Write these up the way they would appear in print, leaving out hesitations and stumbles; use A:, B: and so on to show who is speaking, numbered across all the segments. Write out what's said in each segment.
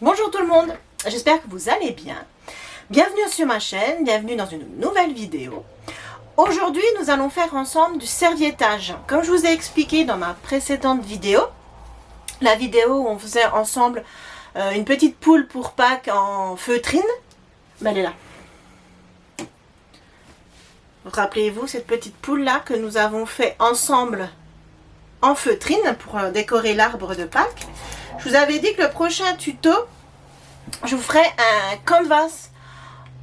A: Bonjour tout le monde, j'espère que vous allez bien. Bienvenue sur ma chaîne, bienvenue dans une nouvelle vidéo. Aujourd'hui, nous allons faire ensemble du serviettage. Comme je vous ai expliqué dans ma précédente vidéo, la vidéo où on faisait ensemble une petite poule pour Pâques en feutrine, elle est là. Rappelez-vous cette petite poule là que nous avons fait ensemble en feutrine pour décorer l'arbre de Pâques. Je vous avais dit que le prochain tuto, je vous ferai un canvas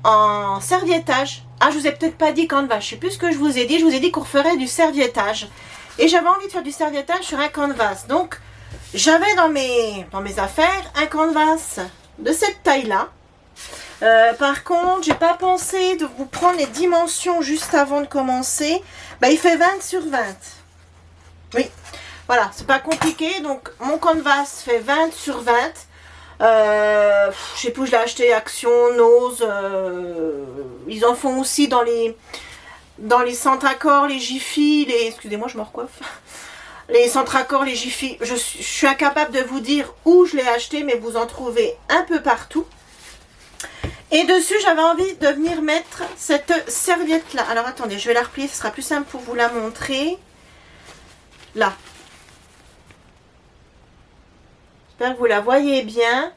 A: en serviettage. Ah, je vous ai peut-être pas dit canvas, je sais plus ce que je vous ai dit qu'on ferait du serviettage. Et j'avais envie de faire du serviettage sur un canvas. Donc, j'avais dans mes affaires un canvas de cette taille-là. Par contre, j'ai pas pensé de vous prendre les dimensions juste avant de commencer. Bah, il fait 20 sur 20. Oui, voilà, c'est pas compliqué. Donc, mon canvas fait 20 sur 20. Je sais plus où je l'ai acheté, Action, Nose. Ils en font aussi dans les Centracor, les Jiffy, excusez-moi, je me recoiffe. Les Centracor, les Jiffy. Je suis incapable de vous dire où je l'ai acheté, mais vous en trouvez un peu partout. Et dessus, j'avais envie de venir mettre cette serviette-là. Alors, attendez, je vais la replier, ce sera plus simple pour vous la montrer. Là. J'espère que vous la voyez bien.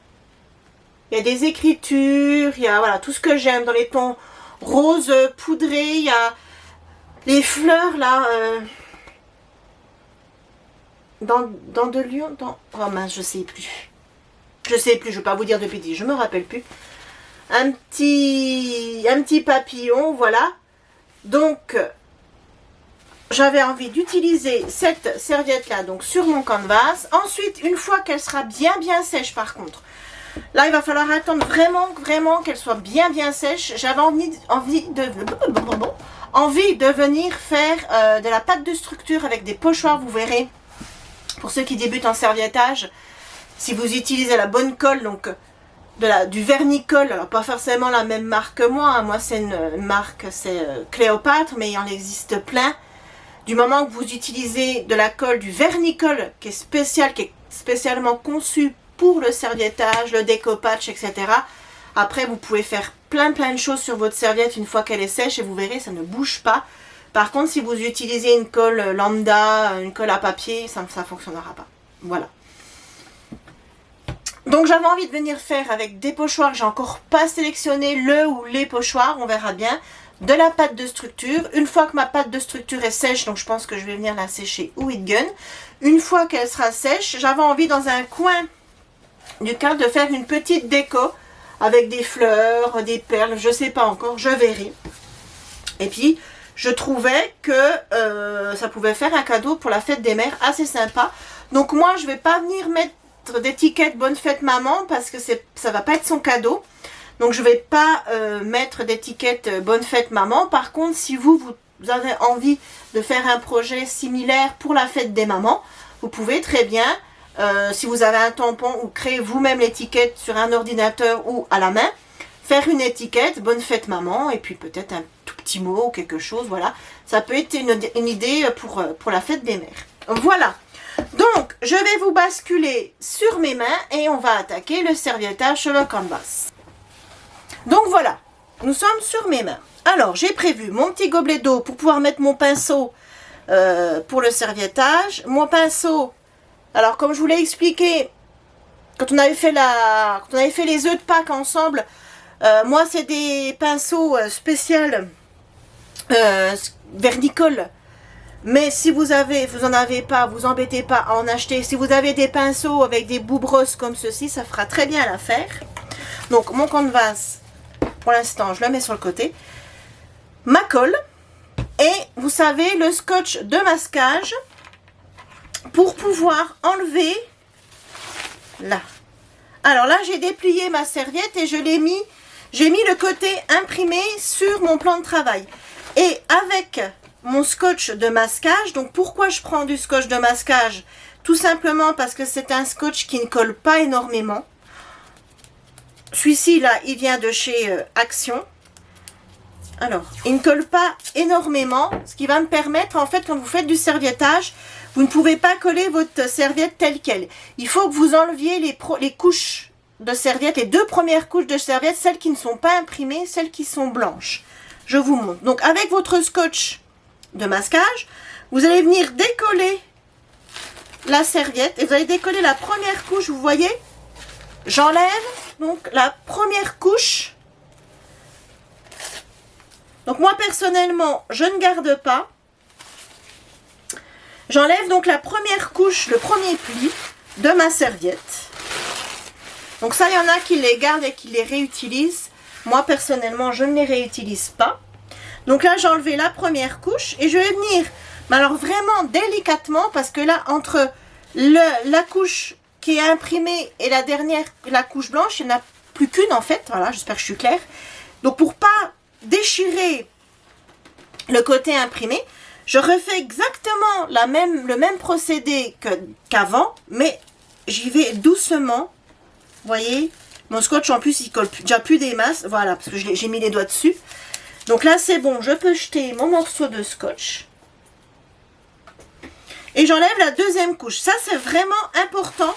A: Il y a des écritures, il y a voilà, tout ce que j'aime dans les tons rose poudré. Il y a les fleurs là. Dans de Lyon. Oh mince, je sais plus. Je sais plus, je ne vais pas vous dire de bêtises, je me rappelle plus. Un petit papillon, voilà. Donc, j'avais envie d'utiliser cette serviette-là donc sur mon canvas. Ensuite, une fois qu'elle sera bien sèche par contre, là, il va falloir attendre vraiment qu'elle soit bien sèche. J'avais envie de venir faire de la pâte de structure avec des pochoirs, vous verrez. Pour ceux qui débutent en serviettage, si vous utilisez la bonne colle, donc du vernicole, alors pas forcément la même marque que moi, hein. Moi c'est une marque, c'est Cléopâtre, mais il en existe plein. Du moment que vous utilisez de la colle, du vernicole qui est spécialement conçu pour le serviettage, le découpage, etc. Après, vous pouvez faire plein de choses sur votre serviette une fois qu'elle est sèche et vous verrez, ça ne bouge pas. Par contre, si vous utilisez une colle lambda, une colle à papier, ça ne fonctionnera pas. Voilà. Donc, j'avais envie de venir faire avec des pochoirs. J'ai encore pas sélectionné le ou les pochoirs, on verra bien. De la pâte de structure. Une fois que ma pâte de structure est sèche, donc je pense que je vais venir la sécher au heat gun. Une fois qu'elle sera sèche, j'avais envie dans un coin du cadre de faire une petite déco avec des fleurs, des perles, je sais pas encore, je verrai. Et puis, je trouvais que ça pouvait faire un cadeau pour la fête des mères assez sympa. Donc moi, je vais pas venir mettre d'étiquette bonne fête maman parce que ça va pas être son cadeau. Donc, je ne vais pas mettre d'étiquette bonne fête maman. Par contre, si vous avez envie de faire un projet similaire pour la fête des mamans, vous pouvez très bien, si vous avez un tampon ou créer vous-même l'étiquette sur un ordinateur ou à la main, faire une étiquette bonne fête maman et puis peut-être un tout petit mot ou quelque chose. Voilà, ça peut être une idée pour la fête des mères. Voilà. Donc, je vais vous basculer sur mes mains et on va attaquer le serviettage sur le canvas. Donc voilà, nous sommes sur mes mains. Alors, j'ai prévu mon petit gobelet d'eau pour pouvoir mettre mon pinceau pour le serviettage. Mon pinceau, alors comme je vous l'ai expliqué, quand on avait fait les œufs de Pâques ensemble, moi c'est des pinceaux spéciaux vernicole. Mais si vous en avez pas, vous embêtez pas à en acheter. Si vous avez des pinceaux avec des bouts brosses comme ceci, ça fera très bien l'affaire. Donc mon canvas, pour l'instant, je le mets sur le côté. Ma colle. Et vous savez, le scotch de masquage pour pouvoir enlever là. Alors là, j'ai déplié ma serviette et j'ai mis le côté imprimé sur mon plan de travail. Et avec mon scotch de masquage, donc pourquoi je prends du scotch de masquage? Tout simplement parce que c'est un scotch qui ne colle pas énormément. Celui-ci, là, il vient de chez Action. Alors, il ne colle pas énormément, ce qui va me permettre, en fait, quand vous faites du serviettage, vous ne pouvez pas coller votre serviette telle qu'elle. Il faut que vous enleviez les couches de serviettes, les 2 premières couches de serviettes, celles qui ne sont pas imprimées, celles qui sont blanches. Je vous montre. Donc avec votre scotch de masquage, vous allez venir décoller la serviette et vous allez décoller la première couche, vous voyez? J'enlève donc la première couche. Donc moi personnellement, je ne garde pas. J'enlève donc la première couche, le premier pli de ma serviette. Donc ça, il y en a qui les gardent et qui les réutilisent. Moi personnellement, je ne les réutilise pas. Donc là, j'ai enlevé la première couche et je vais venir, mais alors vraiment délicatement, parce que là, entre la couche qui est imprimée et la dernière, la couche blanche, il n'y en a plus qu'une en fait. Voilà, j'espère que je suis claire. Donc pour pas déchirer le côté imprimé, je refais exactement le même procédé qu'avant, mais j'y vais doucement. Vous voyez, mon scotch en plus il colle déjà plus des masses. Voilà, parce que j'ai mis les doigts dessus. Donc là c'est bon, je peux jeter mon morceau de scotch. Et j'enlève la deuxième couche. Ça c'est vraiment important.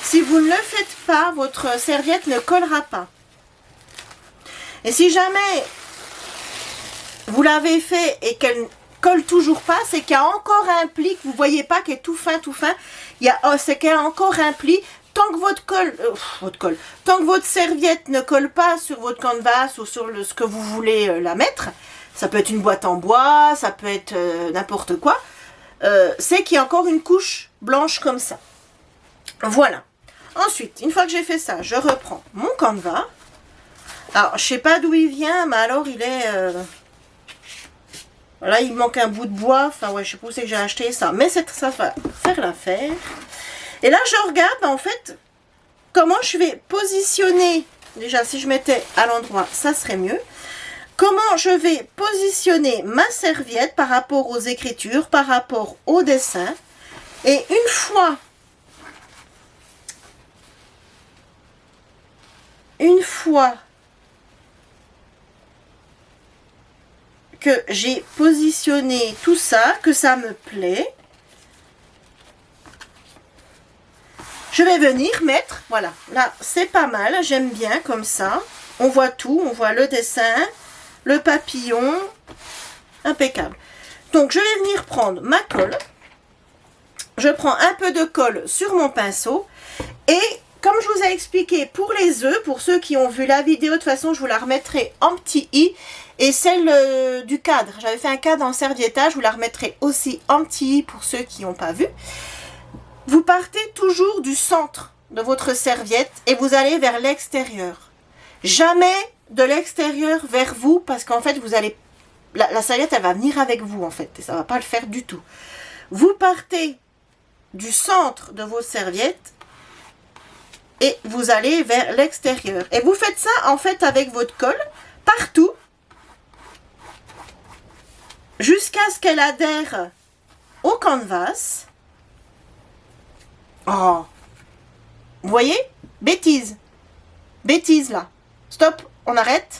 A: Si vous ne le faites pas, votre serviette ne collera pas. Et si jamais vous l'avez fait et qu'elle colle toujours pas, c'est qu'il y a encore un pli que vous voyez pas, qui est tout fin, c'est qu'il y a encore un pli. Tant que tant que votre serviette ne colle pas sur votre canvas ou sur ce que vous voulez la mettre, ça peut être une boîte en bois, ça peut être n'importe quoi, c'est qu'il y a encore une couche blanche comme ça. Voilà. Ensuite, une fois que j'ai fait ça, je reprends mon canevas. Alors, je sais pas d'où il vient, mais alors il est... Voilà, il manque un bout de bois. Enfin, ouais, je sais pas où c'est que j'ai acheté ça. Mais ça va faire l'affaire. Et là, je regarde, en fait, comment je vais positionner. Déjà, si je mettais à l'endroit, ça serait mieux. Comment je vais positionner ma serviette par rapport aux écritures, par rapport au dessin. Et une fois que j'ai positionné tout ça, que ça me plaît, je vais venir mettre, voilà, là c'est pas mal, j'aime bien comme ça, on voit tout, on voit le dessin, le papillon, impeccable. Donc je vais venir prendre ma colle, je prends un peu de colle sur mon pinceau et comme je vous ai expliqué pour les œufs, pour ceux qui ont vu la vidéo, de toute façon je vous la remettrai en petit i. Et celle du cadre, j'avais fait un cadre en serviettage, je vous la remettrai aussi en petit i pour ceux qui n'ont pas vu. Vous partez toujours du centre de votre serviette et vous allez vers l'extérieur. Jamais de l'extérieur vers vous parce qu'en fait vous allez... La serviette elle va venir avec vous en fait et ça ne va pas le faire du tout. Vous partez du centre de vos serviettes et vous allez vers l'extérieur. Et vous faites ça en fait avec votre colle partout. Jusqu'à ce qu'elle adhère au canvas. Oh. Vous voyez? Bêtise. Bêtise là. Stop, on arrête.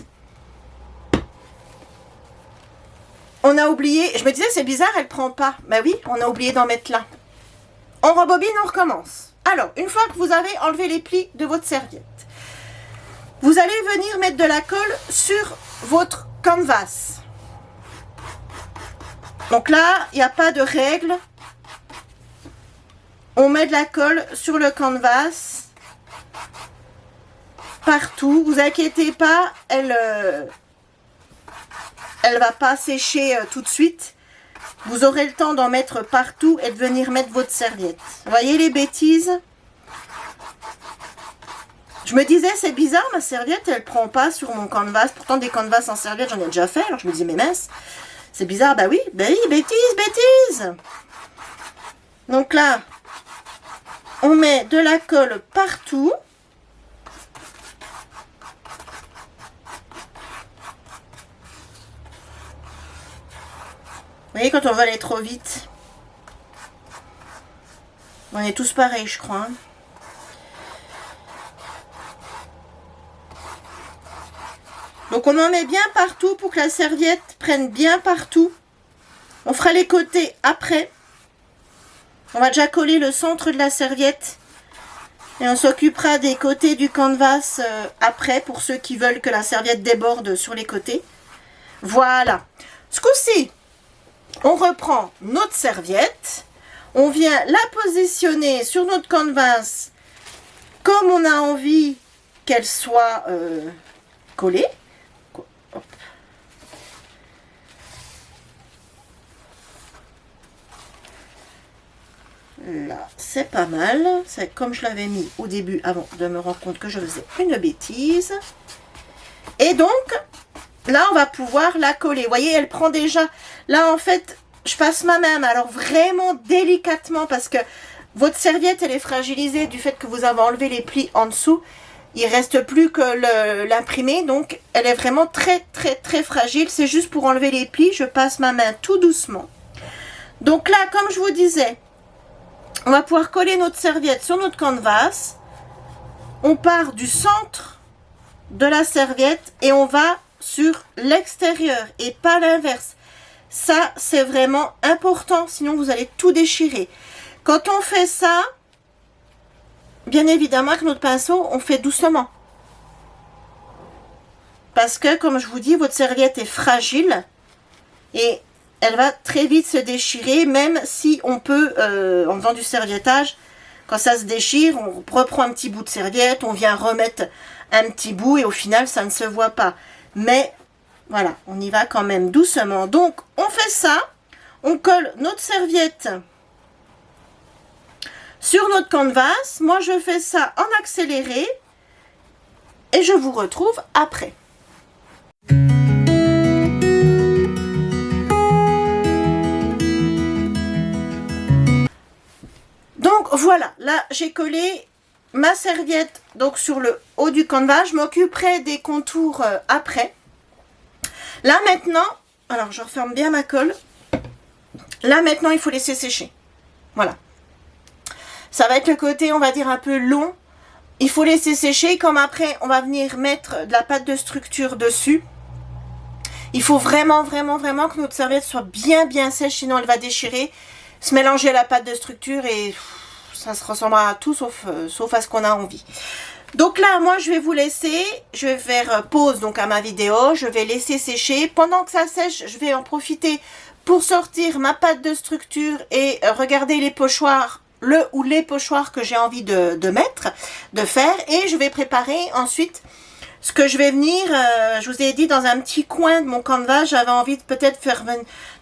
A: On a oublié, je me disais c'est bizarre, elle prend pas. Ben oui, on a oublié d'en mettre là. On rebobine, on recommence. Alors, une fois que vous avez enlevé les plis de votre serviette, vous allez venir mettre de la colle sur votre canvas. Donc là, il n'y a pas de règle. On met de la colle sur le canvas. Partout. Vous inquiétez pas, elle va pas sécher tout de suite. Vous aurez le temps d'en mettre partout et de venir mettre votre serviette. Vous voyez les bêtises? Je me disais, c'est bizarre, ma serviette, elle prend pas sur mon canvas. Pourtant, des canvas en serviette, j'en ai déjà fait. Alors je me disais, mais mince. C'est bizarre, bah oui, bêtise. Donc là, on met de la colle partout. Vous voyez, quand on va aller trop vite, on est tous pareils, je crois. Donc on en met bien partout pour que la serviette prenne bien partout. On fera les côtés après. On va déjà coller le centre de la serviette Et on s'occupera des côtés du canvas après, pour ceux qui veulent que la serviette déborde sur les côtés. Voilà. Ce coup-ci, on reprend notre serviette. On vient la positionner sur notre canvas comme on a envie qu'elle soit collée. Hop. Là, c'est pas mal. C'est comme je l'avais mis au début avant de me rendre compte que je faisais une bêtise. Et donc, là, on va pouvoir la coller. Vous voyez, elle prend déjà... Là, en fait, je passe ma main, mais alors vraiment délicatement, parce que votre serviette, elle est fragilisée du fait que vous avez enlevé les plis en dessous. Il ne reste plus que l'imprimé, donc elle est vraiment très, très, très fragile. C'est juste pour enlever les plis, je passe ma main tout doucement. Donc là, comme je vous disais, on va pouvoir coller notre serviette sur notre canvas. On part du centre de la serviette et on va sur l'extérieur et pas l'inverse. Ça, c'est vraiment important, sinon vous allez tout déchirer. Quand on fait ça, bien évidemment que notre pinceau, on fait doucement. Parce que, comme je vous dis, votre serviette est fragile et elle va très vite se déchirer, même si on peut, en faisant du serviettage, quand ça se déchire, on reprend un petit bout de serviette, on vient remettre un petit bout et au final, ça ne se voit pas. Mais voilà, on y va quand même doucement. Donc, on fait ça, on colle notre serviette sur notre canvas. Moi, je fais ça en accéléré et je vous retrouve après. Donc voilà, là j'ai collé ma serviette donc sur le haut du canevas. Je m'occuperai des contours après. Là maintenant, alors je referme bien ma colle. Là maintenant il faut laisser sécher. Voilà. Ça va être le côté on va dire un peu long. Il faut laisser sécher, comme après on va venir mettre de la pâte de structure dessus. Il faut vraiment que notre serviette soit bien sèche, sinon elle va déchirer, se mélanger à la pâte de structure et ça se ressemblera à tout sauf à ce qu'on a envie. Donc là, moi je vais vous laisser, je vais faire pause donc à ma vidéo, je vais laisser sécher. Pendant que ça sèche, je vais en profiter pour sortir ma pâte de structure et regarder les pochoirs, le ou les pochoirs que j'ai envie de mettre, de faire. Et je vais préparer ensuite ce que je vais venir, je vous ai dit, dans un petit coin de mon canevas, j'avais envie de peut-être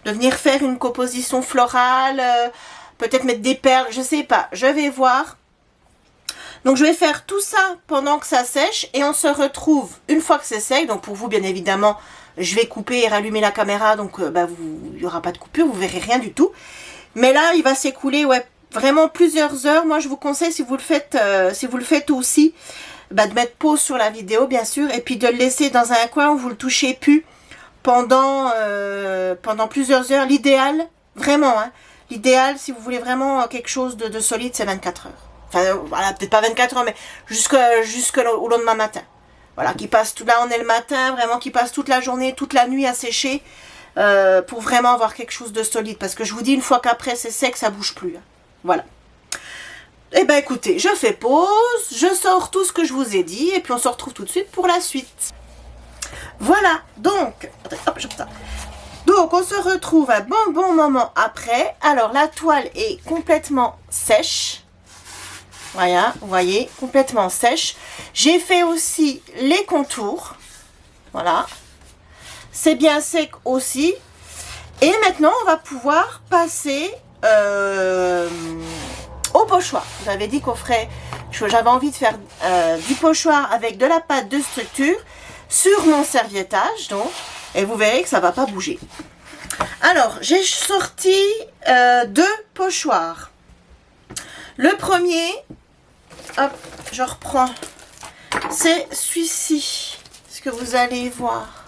A: de venir faire une composition florale, peut-être mettre des perles, je sais pas, je vais voir. Donc je vais faire tout ça pendant que ça sèche et on se retrouve une fois que c'est sec. Donc pour vous, bien évidemment, je vais couper et rallumer la caméra, donc il n'y aura pas de coupure, vous verrez rien du tout. Mais là, il va s'écouler vraiment plusieurs heures. Moi, je vous conseille, si vous le faites aussi, de mettre pause sur la vidéo, bien sûr, et puis de le laisser dans un coin où vous le touchez plus pendant plusieurs heures. L'idéal, vraiment, hein, l'idéal, si vous voulez vraiment quelque chose de solide, c'est 24 heures. Enfin, voilà, peut-être pas 24 heures, mais jusqu'au lendemain matin. Voilà, qui passe tout là, on est le matin, vraiment, qui passe toute la journée, toute la nuit à sécher, pour vraiment avoir quelque chose de solide. Parce que je vous dis, une fois qu'après c'est sec, ça bouge plus. Hein. Voilà. Eh ben écoutez, je fais pause, je sors tout ce que je vous ai dit, et puis on se retrouve tout de suite pour la suite. Voilà, donc, hop, donc on se retrouve un bon moment après. Alors la toile est complètement sèche. Voilà, vous voyez, complètement sèche. J'ai fait aussi les contours. Voilà. C'est bien sec aussi. Et maintenant, on va pouvoir passer au pochoir. J'avais dit qu'on ferait... J'avais envie de faire du pochoir avec de la pâte de structure sur mon serviettage. Donc, et vous verrez que ça ne va pas bouger. Alors, j'ai sorti deux pochoirs. Le premier... Hop, je reprends. C'est celui-ci. Ce que vous allez voir.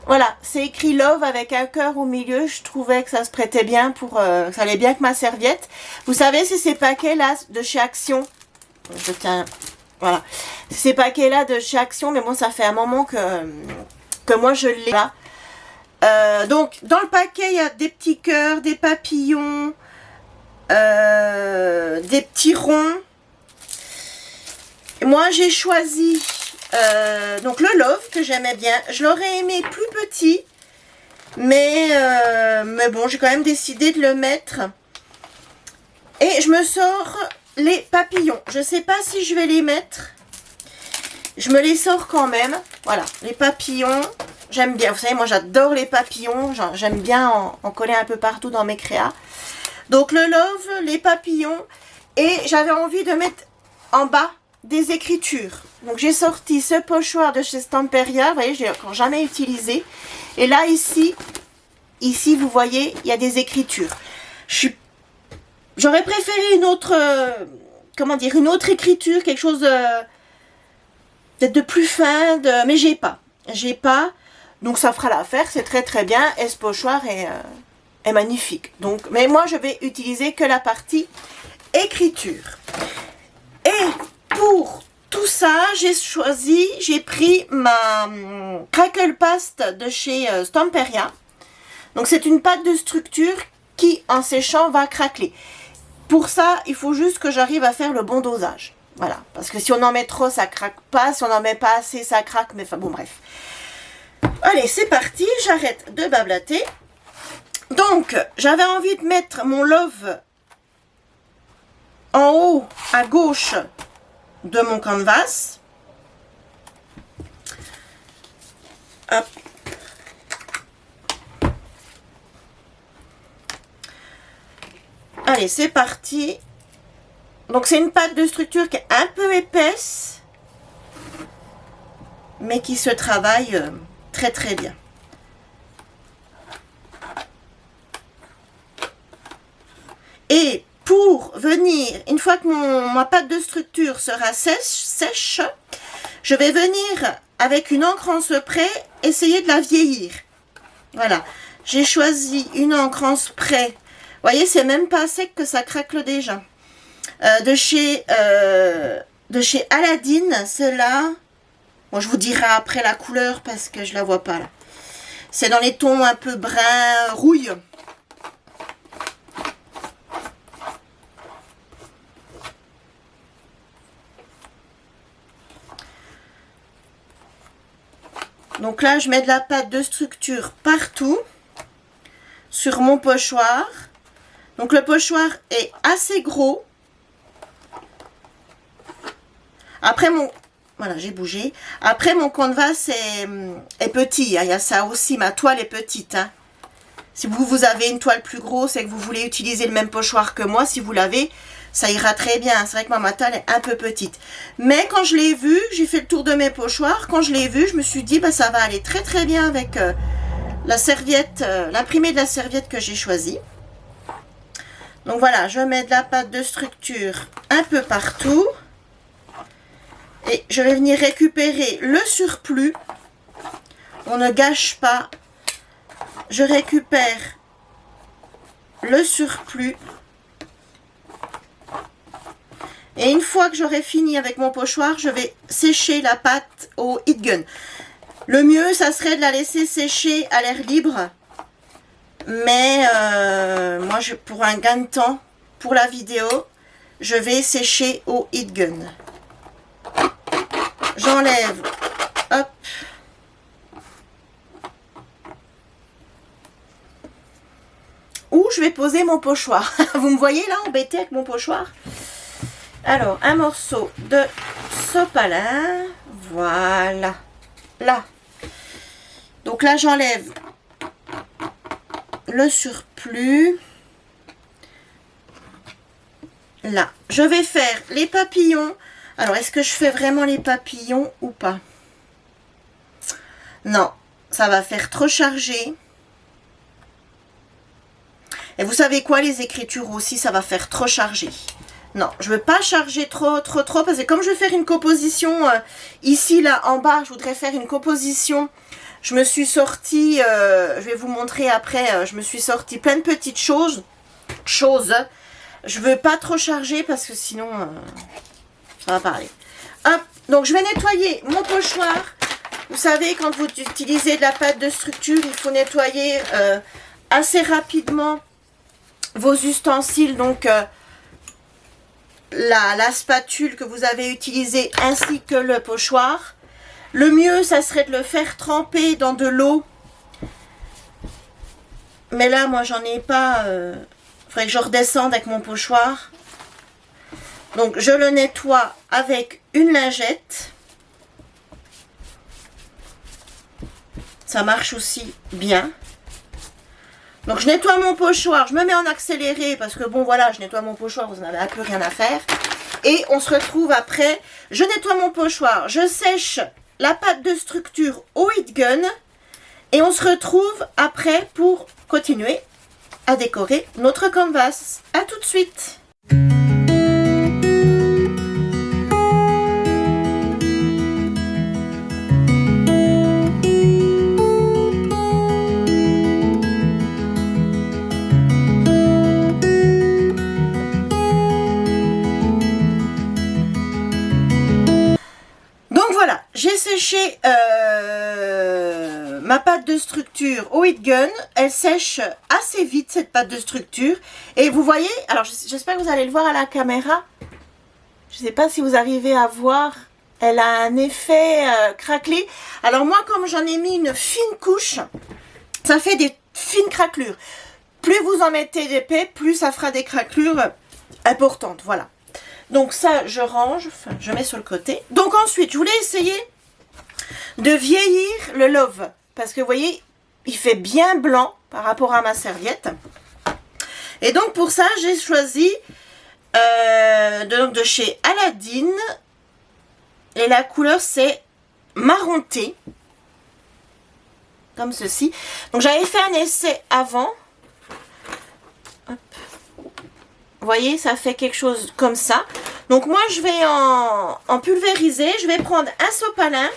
A: Voilà, c'est écrit Love avec un cœur au milieu. Je trouvais que ça se prêtait bien pour... ça allait bien avec ma serviette. Vous savez, c'est ces paquets-là de chez Action. Je tiens... Voilà. C'est ces paquets-là de chez Action. Mais bon, ça fait un moment que moi, je l'ai là. Donc, dans le paquet, il y a des petits cœurs, des papillons... des petits ronds, Moi, j'ai choisi donc le Love que j'aimais bien. Je l'aurais aimé plus petit, mais bon, j'ai quand même décidé de le mettre. Et je me sors les papillons. Je ne sais pas si je vais les mettre. Je me les sors quand même. Voilà, les papillons. J'aime bien. Vous savez, moi, j'adore les papillons. J'aime bien en coller un peu partout dans mes créas. Donc, le Love, les papillons. Et j'avais envie de mettre en bas des écritures. Donc, j'ai sorti ce pochoir de chez Stamperia. Vous voyez, je ne l'ai encore jamais utilisé. Et là, ici, vous voyez, il y a des écritures. J'aurais préféré une autre, comment dire, une autre écriture, quelque chose peut-être de plus fin, mais j'ai pas. J'ai pas. Donc, ça fera l'affaire. C'est très, très bien. Et ce pochoir est magnifique. Donc, mais moi, je vais utiliser que la partie écriture. Et pour tout ça, j'ai pris ma Crackle Paste de chez Stamperia. Donc, c'est une pâte de structure qui, en séchant, va craqueler. Pour ça, il faut juste que j'arrive à faire le bon dosage. Voilà. Parce que si on en met trop, ça craque pas. Si on en met pas assez, ça craque. Mais enfin, bon, bref. Allez, c'est parti. J'arrête de blablater. Donc, j'avais envie de mettre mon Love en haut, à gauche de mon canvas. Hop. Allez, c'est parti. Donc, c'est une pâte de structure qui est un peu épaisse, mais qui se travaille très très bien. Et pour venir, une fois que ma pâte de structure sera sèche, je vais venir avec une encre en spray essayer de la vieillir. Voilà, j'ai choisi une encre en spray. Vous voyez, c'est même pas sec que ça craque déjà. De chez Aladdin, celle-là. Bon, je vous dirai après la couleur parce que je la vois pas là. C'est dans les tons un peu brun rouille. Donc là, je mets de la pâte de structure partout sur mon pochoir. Donc le pochoir est assez gros. Après mon... Voilà, j'ai bougé. Après mon canvas est petit. Hein. Il y a ça aussi, ma toile est petite. Hein. Si vous avez une toile plus grosse et que vous voulez utiliser le même pochoir que moi, si vous l'avez, ça ira très bien. C'est vrai que ma toile est un peu petite. Mais quand je l'ai vu, j'ai fait le tour de mes pochoirs. Quand je l'ai vu, je me suis dit, bah, ça va aller très très bien avec la serviette, l'imprimé de la serviette que j'ai choisie. Donc voilà, je mets de la pâte de structure un peu partout. Et je vais venir récupérer le surplus. On ne gâche pas. Je récupère le surplus. Et une fois que j'aurai fini avec mon pochoir, je vais sécher la pâte au heat gun. Le mieux, ça serait de la laisser sécher à l'air libre. Mais moi, pour un gain de temps, pour la vidéo, je vais sécher au heat gun. J'enlève, hop. Où je vais poser mon pochoir. Vous me voyez là, embêté avec mon pochoir? Alors, un morceau de sopalin. Voilà. Là. Donc là, j'enlève le surplus. Là. Je vais faire les papillons. Alors, est-ce que je fais vraiment les papillons ou pas? Non, ça va faire trop chargé. Et vous savez quoi, les écritures aussi, ça va faire trop chargé. Non, je ne veux pas charger trop, parce que comme je vais faire une composition ici, là, en bas, je voudrais faire une composition. Je me suis sortie, je vais vous montrer après, je me suis sortie plein de petites choses. Je veux pas trop charger parce que sinon, ça va parler. Hop, donc je vais nettoyer mon pochoir. Vous savez, quand vous utilisez de la pâte de structure, il faut nettoyer assez rapidement vos ustensiles. Donc, la spatule que vous avez utilisée ainsi que le pochoir. Le mieux, ça serait de le faire tremper dans de l'eau. Mais là, moi, j'en ai pas. Faudrait que je redescende avec mon pochoir. Donc, je le nettoie avec une lingette. Ça marche aussi bien. Donc, je nettoie mon pochoir. Je me mets en accéléré parce que, bon, voilà, je nettoie mon pochoir. Vous n'en avez plus rien à faire. Et on se retrouve après. Je nettoie mon pochoir. Je sèche la pâte de structure au heat gun. Et on se retrouve après pour continuer à décorer notre canvas. À tout de suite. J'ai séché ma pâte de structure au heat gun. Elle sèche assez vite, cette pâte de structure. Et vous voyez, alors j'espère que vous allez le voir à la caméra. Je ne sais pas si vous arrivez à voir. Elle a un effet craquelé. Alors moi, comme j'en ai mis une fine couche, ça fait des fines craquelures. Plus vous en mettez d'épais, plus ça fera des craquelures importantes. Voilà. Donc ça, je range, enfin, je mets sur le côté. Donc ensuite, je voulais essayer de vieillir le Love. Parce que vous voyez, il fait bien blanc par rapport à ma serviette. Et donc pour ça, j'ai choisi de chez Aladdin. Et la couleur, c'est marronté. Comme ceci. Donc j'avais fait un essai avant. Hop. Vous voyez, ça fait quelque chose comme ça. Donc moi, je vais en pulvériser. Je vais prendre un sopalin.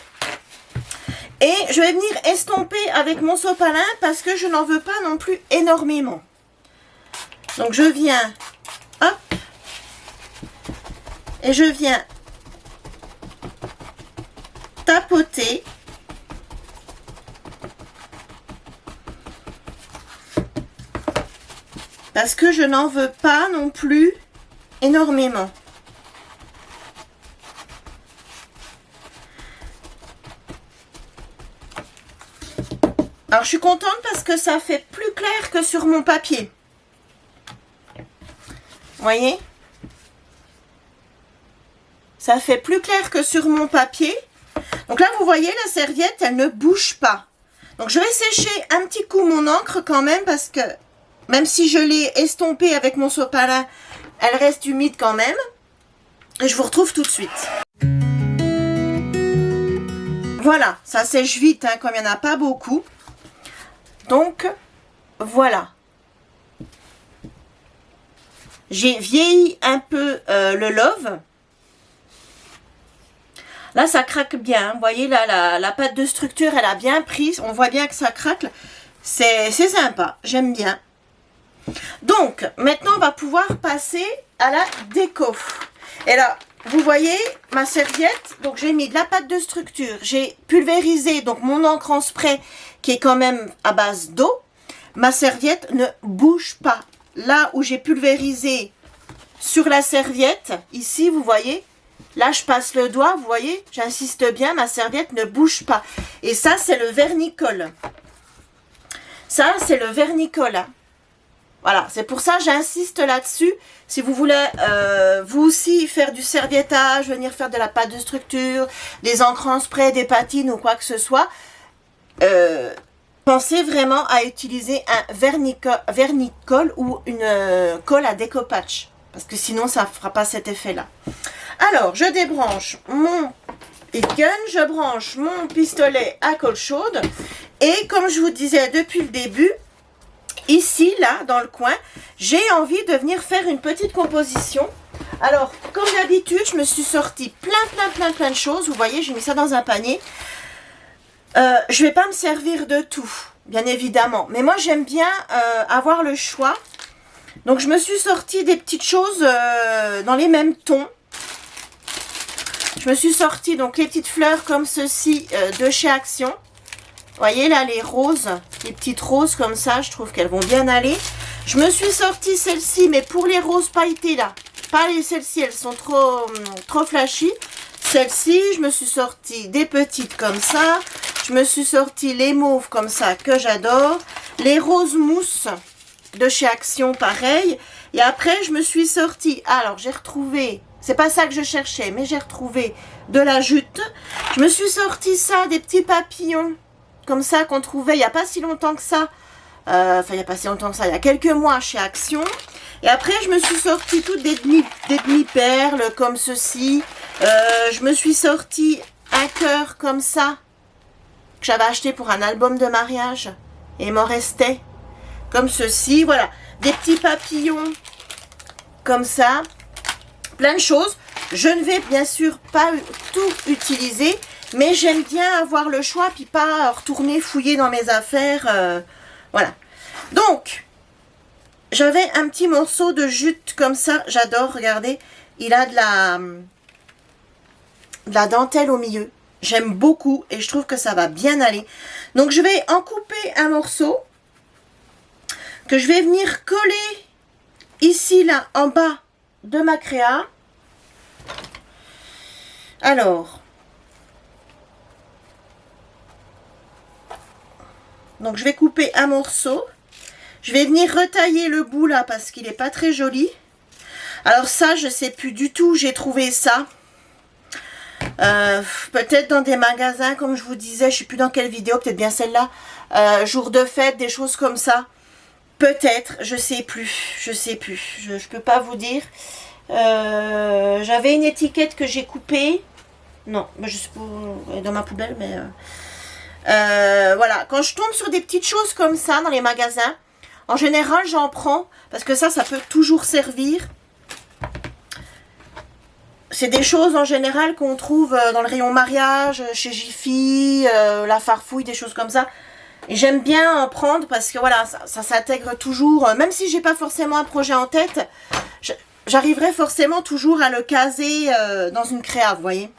A: Et je vais venir estomper avec mon sopalin parce que je n'en veux pas non plus énormément. Donc je viens, hop. Et je viens tapoter. Parce que je n'en veux pas non plus énormément. Alors je suis contente parce que ça fait plus clair que sur mon papier. Vous voyez? Ça fait plus clair que sur mon papier. Donc là, vous voyez, la serviette, elle ne bouge pas. Donc je vais sécher un petit coup mon encre quand même parce que même si je l'ai estompée avec mon sopalin, elle reste humide quand même. Et je vous retrouve tout de suite. Voilà, ça sèche vite, hein, comme il n'y en a pas beaucoup. Donc, voilà. J'ai vieilli un peu le Love. Là, ça craque bien. Vous voyez, là, la pâte de structure, elle a bien pris. On voit bien que ça craque. C'est sympa. J'aime bien. Donc, maintenant, on va pouvoir passer à la déco. Et là, vous voyez ma serviette. Donc, j'ai mis de la pâte de structure. J'ai pulvérisé donc mon encre en spray qui est quand même à base d'eau. Ma serviette ne bouge pas. Là où j'ai pulvérisé sur la serviette, ici, vous voyez, là, je passe le doigt, vous voyez, j'insiste bien, ma serviette ne bouge pas. Et ça, c'est le vernicole. Ça, c'est le vernicole. Hein. Voilà, c'est pour ça que j'insiste là-dessus. Si vous voulez, vous aussi, faire du serviettage, venir faire de la pâte de structure, des encres en spray, des patines ou quoi que ce soit, pensez vraiment à utiliser un vernicole ou une colle à découpage. Parce que sinon, ça ne fera pas cet effet-là. Alors, je débranche mon heat gun, je branche mon pistolet à colle chaude. Et comme je vous disais depuis le début, ici, là, dans le coin, j'ai envie de venir faire une petite composition. Alors, comme d'habitude, je me suis sorti plein de choses. Vous voyez, j'ai mis ça dans un panier. Je ne vais pas me servir de tout, bien évidemment. Mais moi, j'aime bien avoir le choix. Donc, je me suis sorti des petites choses dans les mêmes tons. Je me suis sorti donc les petites fleurs comme ceci de chez Action. Vous voyez là, les roses, les petites roses comme ça, je trouve qu'elles vont bien aller. Je me suis sorti celle-ci, mais pour les roses pailletées là, pas les celles-ci, elles sont trop flashy. Celles-ci, je me suis sorti des petites comme ça. Je me suis sorti les mauves comme ça que j'adore. Les roses mousse de chez Action, pareil. Et après, je me suis sorti. Alors, j'ai retrouvé. C'est pas ça que je cherchais, mais j'ai retrouvé de la jute. Je me suis sorti ça, des petits papillons comme ça qu'on trouvait il n'y a pas si longtemps que ça. Enfin, il n'y a pas si longtemps que ça, il y a quelques mois chez Action. Et après, je me suis sorti toutes des demi-perles comme ceci. Je me suis sorti un cœur comme ça, que j'avais acheté pour un album de mariage. Et il m'en restait. Comme ceci, voilà. Des petits papillons comme ça. Plein de choses. Je ne vais bien sûr pas tout utiliser. Mais j'aime bien avoir le choix, puis pas retourner fouiller dans mes affaires. Voilà. Donc, j'avais un petit morceau de jute comme ça. J'adore, regardez. Il a de la dentelle au milieu. J'aime beaucoup et je trouve que ça va bien aller. Donc, je vais en couper un morceau que je vais venir coller ici, là, en bas de ma créa. Alors, donc je vais couper un morceau. Je vais venir retailler le bout là parce qu'il n'est pas très joli. Alors ça, je ne sais plus du tout où j'ai trouvé ça. Peut-être dans des magasins, comme je vous disais, je ne sais plus dans quelle vidéo, peut-être bien celle-là. Jour de fête, des choses comme ça. Peut-être, je sais plus. Je sais plus. Je ne peux pas vous dire. J'avais une étiquette que j'ai coupée. Non, je sais pas, dans ma poubelle, mais... voilà, quand je tombe sur des petites choses comme ça dans les magasins, en général j'en prends parce que ça peut toujours servir. C'est des choses en général qu'on trouve dans le rayon mariage, chez Jiffy, la Farfouille, des choses comme ça. Et j'aime bien en prendre parce que voilà, ça s'intègre toujours, même si j'ai pas forcément un projet en tête, j'arriverai forcément toujours à le caser dans une créa, vous voyez.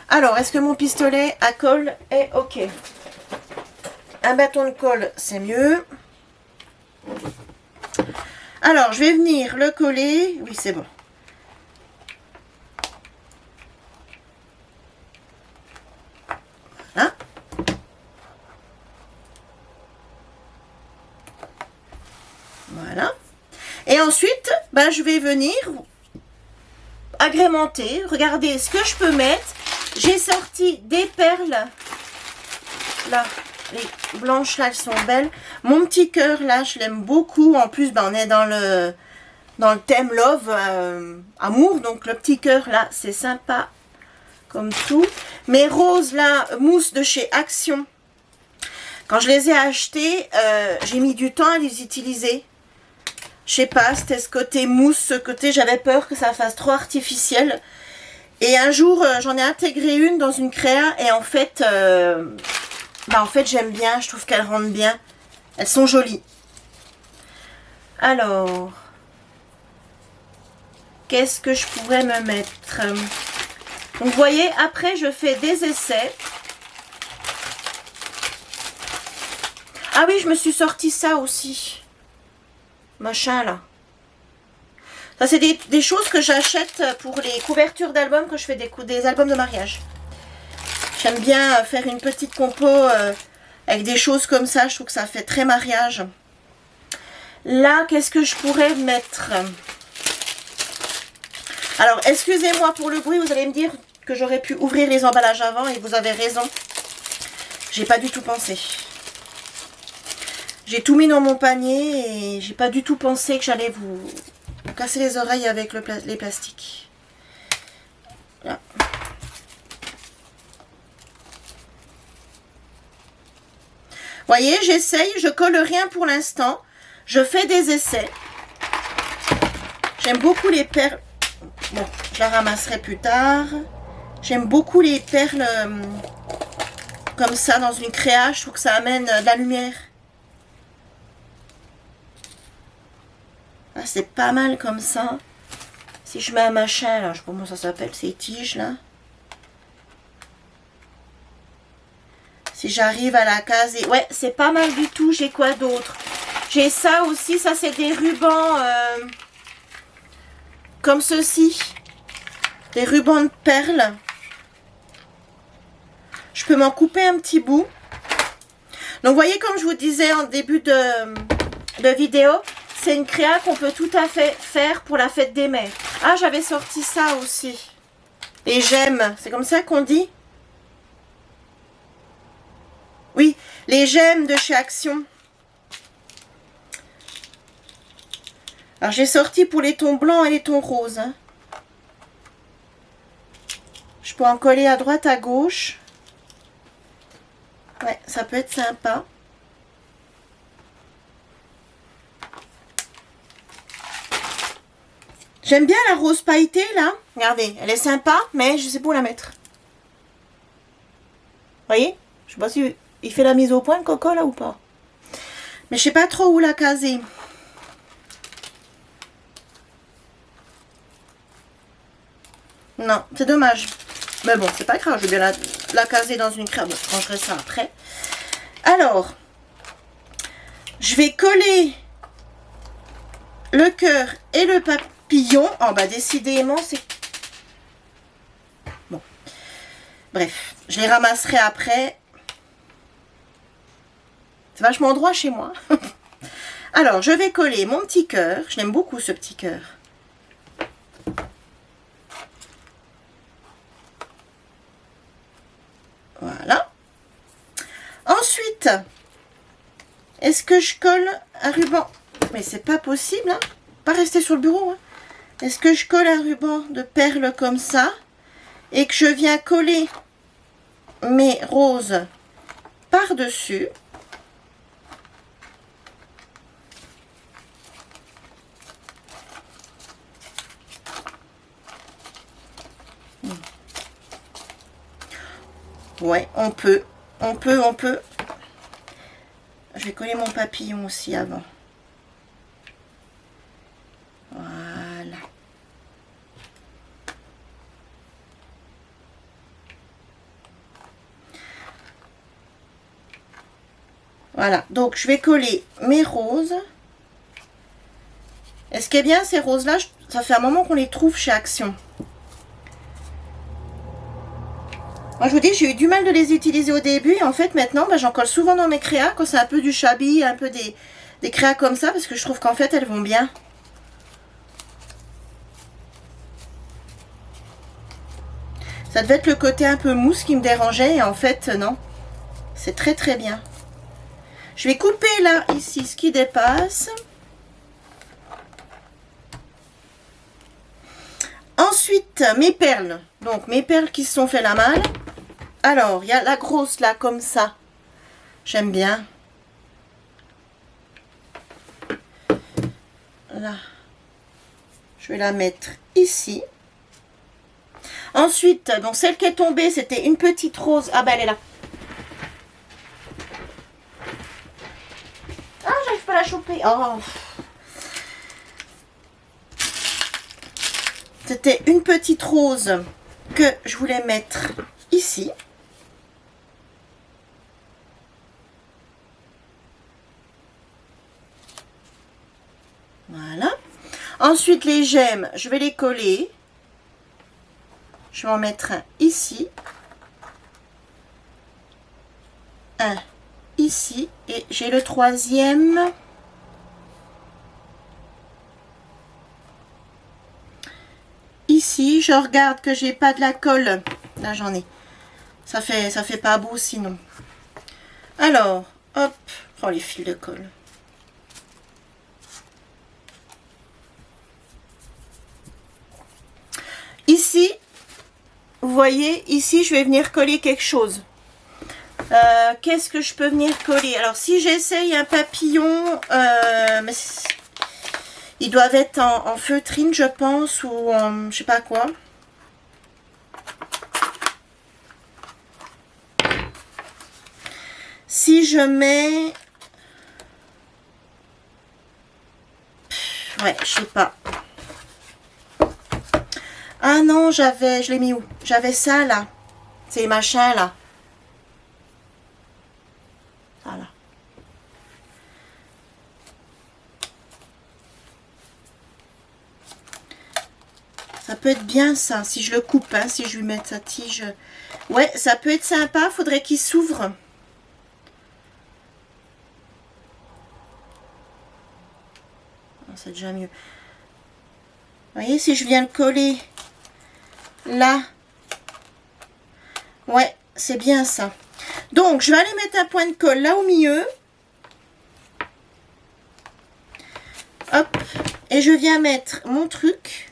A: Alors, est-ce que mon pistolet à colle est OK? Un bâton de colle, c'est mieux. Alors, je vais venir le coller. Oui, c'est bon. Voilà. Voilà. Et ensuite, ben, je vais venir agrémenter. Regardez ce que je peux mettre. J'ai sorti des perles. Là, les blanches là, elles sont belles. Mon petit cœur là, je l'aime beaucoup. En plus, ben, on est dans le thème love, amour. Donc le petit cœur là, c'est sympa comme tout. Mes roses là, mousse de chez Action. Quand je les ai achetées, j'ai mis du temps à les utiliser. Je sais pas, c'était ce côté mousse, ce côté, j'avais peur que ça fasse trop artificiel. Et un jour, j'en ai intégré une dans une créa et en fait, j'aime bien, je trouve qu'elles rendent bien. Elles sont jolies. Alors, qu'est-ce que je pourrais me mettre? Donc, vous voyez, après, je fais des essais. Ah oui, je me suis sorti ça aussi. Machin, là. Ça, c'est des choses que j'achète pour les couvertures d'albums quand je fais des albums de mariage. J'aime bien faire une petite compo avec des choses comme ça. Je trouve que ça fait très mariage. Là, qu'est-ce que je pourrais mettre? Alors, excusez-moi pour le bruit. Vous allez me dire que j'aurais pu ouvrir les emballages avant et vous avez raison. J'ai pas du tout pensé. J'ai tout mis dans mon panier et j'ai pas du tout pensé que j'allais vous casser les oreilles avec les plastiques. Là. Voyez, j'essaye, je colle rien pour l'instant. Je fais des essais. J'aime beaucoup les perles. Bon, je la ramasserai plus tard. J'aime beaucoup les perles comme ça dans une créa. Je trouve que ça amène de la lumière. Ah, c'est pas mal comme ça. Si je mets un machin, là, je sais pas comment ça s'appelle, ces tiges là. Si j'arrive à la caser. Ouais, c'est pas mal du tout. J'ai quoi d'autre? J'ai ça aussi. Ça, c'est des rubans comme ceci, des rubans de perles. Je peux m'en couper un petit bout. Donc, vous voyez, comme je vous disais en début de vidéo, c'est une créa qu'on peut tout à fait faire pour la fête des mères. Ah, j'avais sorti ça aussi. Les gemmes, c'est comme ça qu'on dit? Oui, les gemmes de chez Action. Alors, j'ai sorti pour les tons blancs et les tons roses. Hein. Je peux en coller à droite, à gauche. Ouais, ça peut être sympa. J'aime bien la rose pailletée, là. Regardez, elle est sympa, mais je sais pas où la mettre. Vous voyez? Je sais pas si il fait la mise au point, le coco, là, ou pas. Mais je sais pas trop où la caser. Non, c'est dommage. Mais bon, c'est pas grave, je vais bien la caser dans une crème. Je rangerai ça après. Alors, je vais coller le cœur et le papillon. Oh, bah, décidément, c'est... Bon. Bref, je les ramasserai après. C'est vachement droit chez moi. Alors, je vais coller mon petit cœur. Je l'aime beaucoup, ce petit cœur. Voilà. Ensuite, est-ce que je colle un ruban? Mais c'est pas possible, hein. Pas rester sur le bureau. Hein. Est-ce que je colle un ruban de perles comme ça et que je viens coller mes roses par-dessus? Ouais, on peut. Je vais coller mon papillon aussi avant. Voilà. Voilà, donc je vais coller mes roses. Et ce qui est bien, ces roses-là, ça fait un moment qu'on les trouve chez Action. Moi, je vous dis, j'ai eu du mal de les utiliser au début. Et en fait, maintenant, bah, j'en colle souvent dans mes créas. Quand c'est un peu du shabby, un peu des créas comme ça. Parce que je trouve qu'en fait, elles vont bien. Ça devait être le côté un peu mousse qui me dérangeait. Et en fait, non. C'est très, très bien. Je vais couper là, ici, ce qui dépasse. Ensuite, mes perles. Donc, mes perles qui se sont fait la malle. Alors, il y a la grosse là, comme ça. J'aime bien. Là. Je vais la mettre ici. Ensuite, donc celle qui est tombée, c'était une petite rose. Ah ben, elle est là. Ah, j'arrive pas à la choper. Oh. C'était une petite rose que je voulais mettre ici. Voilà. Ensuite, les gemmes, je vais les coller. Je vais en mettre un ici. Un ici. Et j'ai le troisième. Ici, je regarde que j'ai pas de la colle. Là, j'en ai. Ça fait pas beau sinon. Alors, hop. Oh, les fils de colle. Ici, vous voyez, ici, je vais venir coller quelque chose. Qu'est-ce que je peux venir coller? Alors, si j'essaye un papillon, mais ils doivent être en feutrine, je pense, ou en je sais pas quoi. Si je mets... Ouais, je sais pas. Ah non, je l'ai mis où? J'avais ça là. Ces machins là. Voilà. peut être bien ça, si je le coupe, hein, si je lui mets sa tige. Ouais, ça peut être sympa, faudrait qu'il s'ouvre. C'est déjà mieux. Vous voyez, si je viens le coller là, ouais, c'est bien ça. Donc, je vais aller mettre un point de colle là au milieu. Hop, et je viens mettre mon truc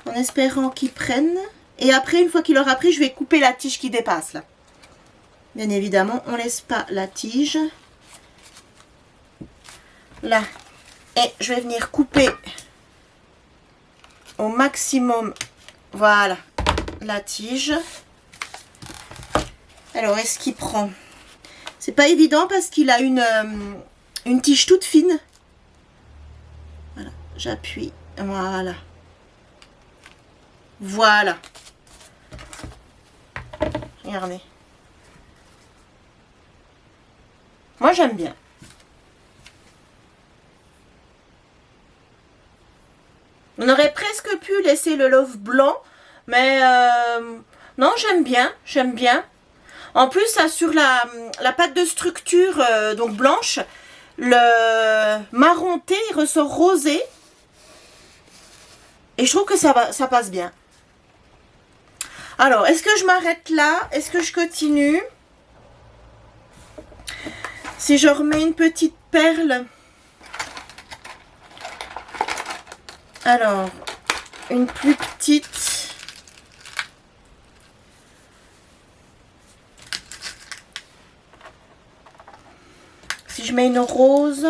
A: en espérant qu'il prenne. Et après, une fois qu'il aura pris, je vais couper la tige qui dépasse là. Bien évidemment, on ne laisse pas la tige. Là. Et je vais venir couper au maximum, voilà, la tige. Alors, est-ce qu'il prend? C'est pas évident parce qu'il a une tige toute fine. Voilà, j'appuie, voilà. Voilà. Regardez. Moi, j'aime bien. On aurait presque pu laisser le loaf blanc, mais non, j'aime bien, j'aime bien. En plus, ça, sur la pâte de structure donc blanche, le marronté il ressort rosé. Et je trouve que ça passe bien. Alors, est-ce que je m'arrête là? Est-ce que je continue? Si je remets une petite perle. Alors, une plus petite. Si je mets une rose.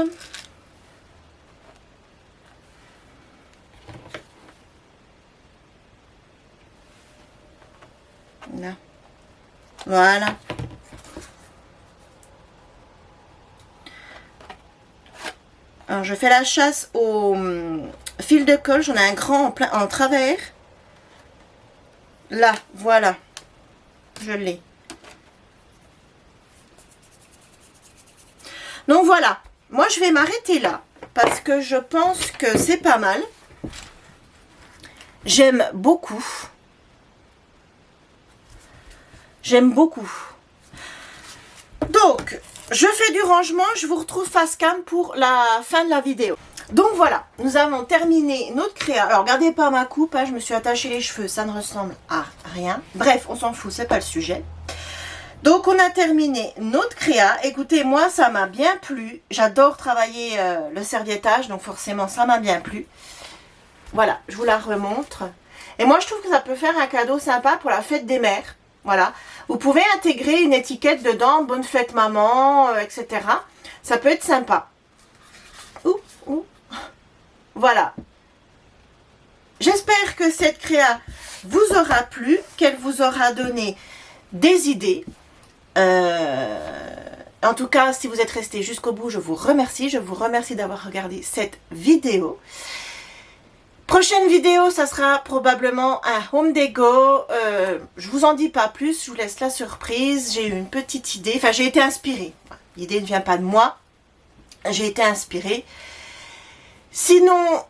A: Là. Voilà. Alors, je fais la chasse au fil de colle. J'en ai un grand en travers. Là, voilà. Je l'ai. Donc, voilà. Moi, je vais m'arrêter là. Parce que je pense que c'est pas mal. J'aime beaucoup. J'aime beaucoup. Donc, je fais du rangement. Je vous retrouve face cam pour la fin de la vidéo. Donc voilà, nous avons terminé notre créa. Alors, regardez pas ma coupe, hein, je me suis attaché les cheveux. Ça ne ressemble à rien. Bref, on s'en fout, c'est pas le sujet. Donc, on a terminé notre créa. Écoutez, moi, ça m'a bien plu. J'adore travailler le serviettage, donc forcément, ça m'a bien plu. Voilà, je vous la remontre. Et moi, je trouve que ça peut faire un cadeau sympa pour la fête des mères. Voilà, vous pouvez intégrer une étiquette dedans, bonne fête maman, etc. Ça peut être sympa. Ouh. Voilà. J'espère que cette créa vous aura plu, qu'elle vous aura donné des idées. En tout cas, si vous êtes resté jusqu'au bout, je vous remercie. Je vous remercie d'avoir regardé cette vidéo. Prochaine vidéo, ça sera probablement un home déco. Je vous en dis pas plus, je vous laisse la surprise. J'ai eu une petite idée, enfin j'ai été inspirée. L'idée ne vient pas de moi, j'ai été inspirée. Sinon,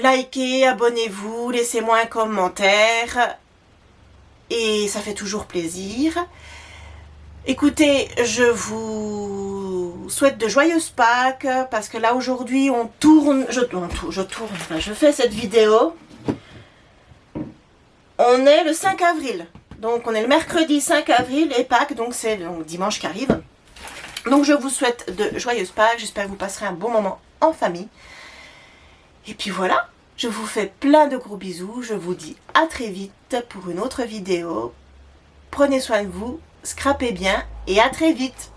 A: likez, abonnez-vous, laissez-moi un commentaire. Et ça fait toujours plaisir. Écoutez, je vous souhaite de joyeuses Pâques parce que là aujourd'hui on tourne, je fais cette vidéo. On est le 5 avril, donc on est le mercredi 5 avril et Pâques, donc c'est le dimanche qui arrive. Donc je vous souhaite de joyeuses Pâques, j'espère que vous passerez un bon moment en famille. Et puis voilà, je vous fais plein de gros bisous, je vous dis à très vite pour une autre vidéo. Prenez soin de vous. Scrapez bien et à très vite.